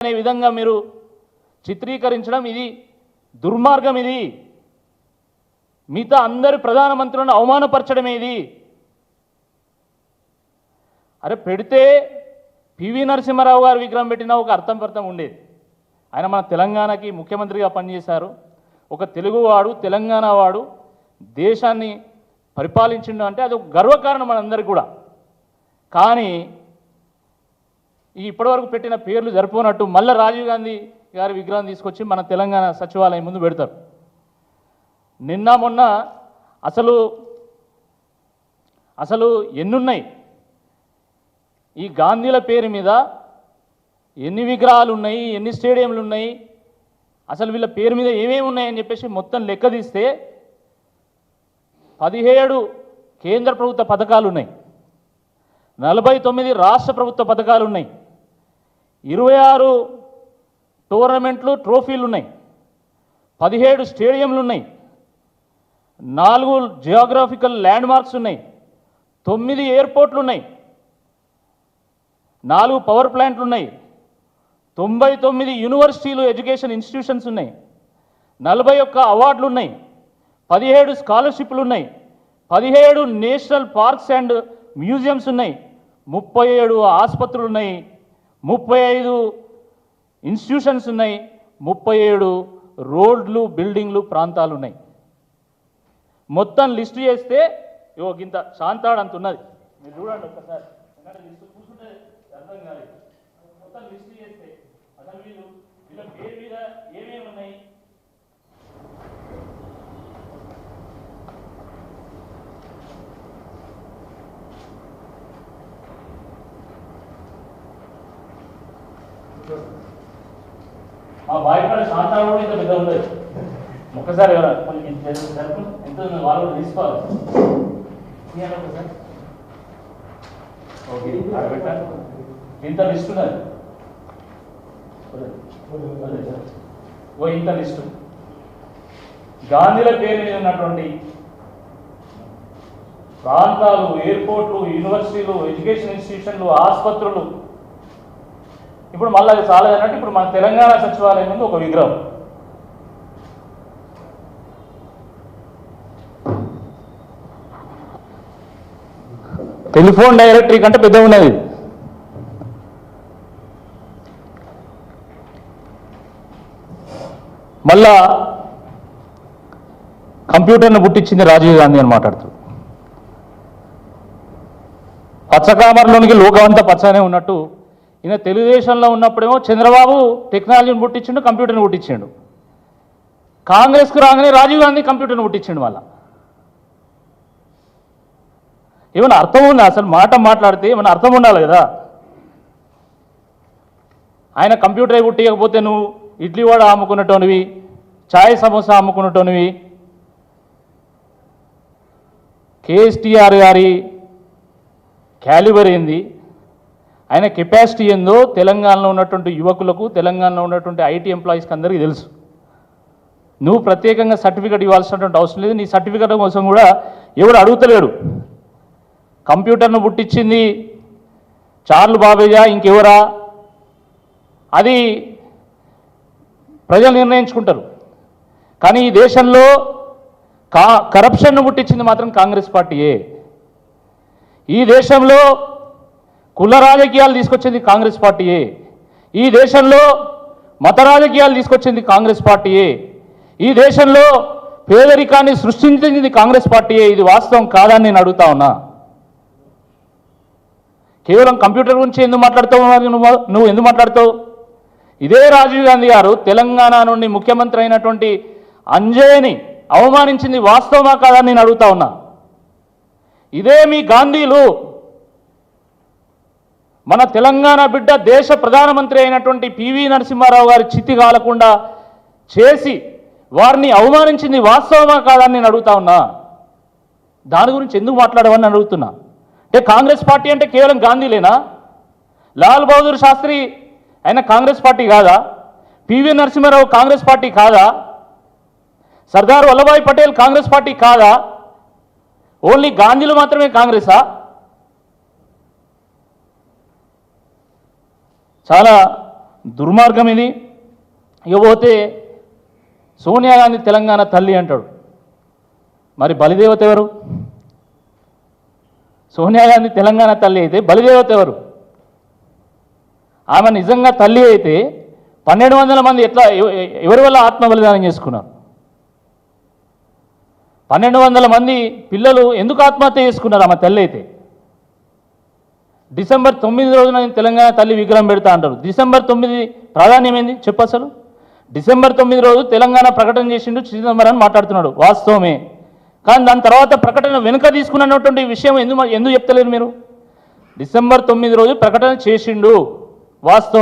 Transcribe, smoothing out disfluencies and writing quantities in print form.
అనే విధంగా మీరు చిత్రీకరించడం ఇది దుర్మార్గం. ఇది మిగతా అందరి ప్రధానమంత్రులను అవమానపరచడమే ఇది. అరే పెడితే పివి నరసింహారావు గారి విగ్రహం పెట్టినా ఒక అర్థం ఉండేది. ఆయన మన తెలంగాణకి ముఖ్యమంత్రిగా పనిచేశారు. ఒక తెలుగువాడు, తెలంగాణ వాడు దేశాన్ని పరిపాలించిండు అంటే అది ఒక గర్వకారణం మనందరికీ కూడా. కానీ ఈ ఇప్పటివరకు పెట్టిన పేర్లు సరిపోనట్టు మళ్ళీ రాజీవ్ గాంధీ గారి విగ్రహం తీసుకొచ్చి మన తెలంగాణ సచివాలయం ముందు పెడతారు. నిన్న మొన్న అసలు ఎన్నున్నాయి ఈ గాంధీల పేరు మీద, ఎన్ని విగ్రహాలు ఉన్నాయి, ఎన్ని స్టేడియంలు ఉన్నాయి, అసలు వీళ్ళ పేరు మీద ఏమేమి ఉన్నాయని చెప్పేసి మొత్తం లెక్క తీస్తే 17 కేంద్ర ప్రభుత్వ పథకాలు ఉన్నాయి, 49 రాష్ట్ర ప్రభుత్వ పథకాలు ఉన్నాయి, 26 టోర్నమెంట్లు ట్రోఫీలు ఉన్నాయి, 17 స్టేడియంలు ఉన్నాయి, 4 జియోగ్రాఫికల్ ల్యాండ్ మార్క్స్ ఉన్నాయి, 9 ఎయిర్పోర్ట్లు ఉన్నాయి, 4 పవర్ ప్లాంట్లు ఉన్నాయి, 99 యూనివర్సిటీలు ఎడ్యుకేషన్ ఇన్స్టిట్యూషన్స్ ఉన్నాయి, 41 అవార్డులు ఉన్నాయి, 17 స్కాలర్షిప్లు ఉన్నాయి, 17 నేషనల్ పార్క్స్ అండ్ మ్యూజియంస్ ఉన్నాయి, 37 ఆసుపత్రులు ఉన్నాయి, 35 ఇన్స్టిట్యూషన్స్ ఉన్నాయి, 37 రోడ్లు బిల్డింగ్లు ప్రాంతాలు ఉన్నాయి. మొత్తం లిస్టు చేస్తే ఇంత శాంతాడు అంత ఉన్నది. మీరు చూడండి ఒక్కసారి, లిస్టు చూస్తుంటే అర్థం కాలేదు. మొత్తం లిస్టు చేస్తే అసలు వీళ్ళ పేరు మీద ఏమేమి ఉన్నాయి. మా బాయిపడ శాంతాడు కూడా ఇంత పెద్ద ఉండదు. ఒక్కసారి ఎంత వాళ్ళు కూడా తీసుకోవాలి. ఓకే పెట్టాలి. ఇంత లిస్ట్ ఉన్నది, ఇంత లిస్టు గాంధీల పేరు మీద ఉన్నటువంటి ప్రాంతాలు, ఎయిర్పోర్ట్లు, యూనివర్సిటీలు, ఎడ్యుకేషన్ ఇన్స్టిట్యూషన్లు, ఆసుపత్రులు. ఇప్పుడు మళ్ళీ అది చాలదన్నట్టు ఇప్పుడు మన తెలంగాణ సచివాలయం ముందు ఒక విగ్రహం. టెలిఫోన్ డైరెక్టరీ కంటే పెద్ద ఉన్నది. మళ్ళా కంప్యూటర్ను పుట్టించింది రాజీవ్ గాంధీ అని మాట్లాడుతారు. పచ్చకామర్లోనికి లోకమంతా పచ్చనే ఉన్నట్టు ఈయన తెలుగుదేశంలో ఉన్నప్పుడేమో చంద్రబాబు టెక్నాలజీని పుట్టించిండు, కంప్యూటర్ని పుట్టించిండు. కాంగ్రెస్కు రాగానే రాజీవ్ గాంధీ కంప్యూటర్ని పుట్టించిండు. మళ్ళా ఏమైనా అర్థం ఉందా? అసలు మాట మాట్లాడితే ఏమైనా అర్థం ఉండాలి కదా. ఆయన కంప్యూటర్ పుట్టియకపోతే నువ్వు ఇడ్లీ వడ అమ్ముకున్నటోనివి, ఛాయ్ సమోసా అమ్ముకున్నటోనివి. కేఎస్టీఆర్ గారి క్యాలిబర్ ఏంది, ఆయన కెపాసిటీ ఏందో తెలంగాణలో ఉన్నటువంటి యువకులకు, తెలంగాణలో ఉన్నటువంటి ఐటీ ఎంప్లాయీస్కి అందరికీ తెలుసు. నువ్వు ప్రత్యేకంగా సర్టిఫికేట్ ఇవ్వాల్సినటువంటి అవసరం లేదు. నీ సర్టిఫికేట్ కోసం కూడా ఎవడు అడుగుతలేడు. కంప్యూటర్ను పుట్టించింది చార్లు బాబేజా ఇంకెవరా, అది ప్రజలు నిర్ణయించుకుంటారు. కానీ ఈ దేశంలో కరప్షన్ను పుట్టించింది మాత్రం కాంగ్రెస్ పార్టీయే. ఈ దేశంలో కుల రాజకీయాలు తీసుకొచ్చింది కాంగ్రెస్ పార్టీయే. ఈ దేశంలో మత రాజకీయాలు తీసుకొచ్చింది కాంగ్రెస్ పార్టీయే. ఈ దేశంలో పేదరికాన్ని సృష్టించింది కాంగ్రెస్ పార్టీయే. ఇది వాస్తవం కాదని నేను అడుగుతా ఉన్నా. కేవలం కంప్యూటర్ గురించి ఎందుకు మాట్లాడుతావు? నువ్వు ఎందుకు మాట్లాడుతావు? ఇదే రాజీవ్ గాంధీ గారు తెలంగాణ నుండి ముఖ్యమంత్రి అయినటువంటి అంజయ్యని అవమానించింది వాస్తవమా కాదని నేను అడుగుతా ఉన్నా. ఇదే మీ గాంధీలు మన తెలంగాణ బిడ్డ దేశ ప్రధానమంత్రి అయినటువంటి పివి నరసింహారావు గారి చితి కాలకుండా చేసి వారిని అవమానించింది వాస్తవమా కాదని నేను అడుగుతా ఉన్నా. దాని గురించి ఎందుకు మాట్లాడవని అడుగుతున్నా. అంటే కాంగ్రెస్ పార్టీ అంటే కేవలం గాంధీలేనా? లాల్ బహదూర్ శాస్త్రి ఆయన కాంగ్రెస్ పార్టీ కాదా? పివి నరసింహారావు కాంగ్రెస్ పార్టీ కాదా? సర్దార్ వల్లభాయ్ పటేల్ కాంగ్రెస్ పార్టీ కాదా? ఓన్లీ గాంధీలు మాత్రమే కాంగ్రెసా? చాలా దుర్మార్గం ఇది. ఇకపోతే సోనియా గాంధీ తెలంగాణ తల్లి అంటాడు. మరి బలిదేవత ఎవరు? సోనియా గాంధీ తెలంగాణ తల్లి అయితే బలిదేవత ఎవరు? ఆమె నిజంగా తల్లి అయితే 1200 మంది ఎట్లా ఎవరి వల్ల ఆత్మ బలిదానం చేసుకున్నారు? 1200 మంది పిల్లలు ఎందుకు ఆత్మహత్య చేసుకున్నారు ఆమె తల్లి అయితే? డిసెంబర్ 9 రోజున నేను తెలంగాణ తల్లి విగ్రహం పెడతా అంటారు. డిసెంబర్ 9 ప్రాధాన్యం ఏంది చెప్పు అసలు? డిసెంబర్ 9 రోజు తెలంగాణ ప్రకటన చేసిండు చిదంబరం అని మాట్లాడుతున్నాడు, వాస్తవమే. కానీ దాని తర్వాత ప్రకటన వెనుక తీసుకున్నటువంటి విషయం ఎందుకు చెప్తలేరు మీరు? డిసెంబర్ 9 రోజు ప్రకటన చేసిండు, వాస్తవం.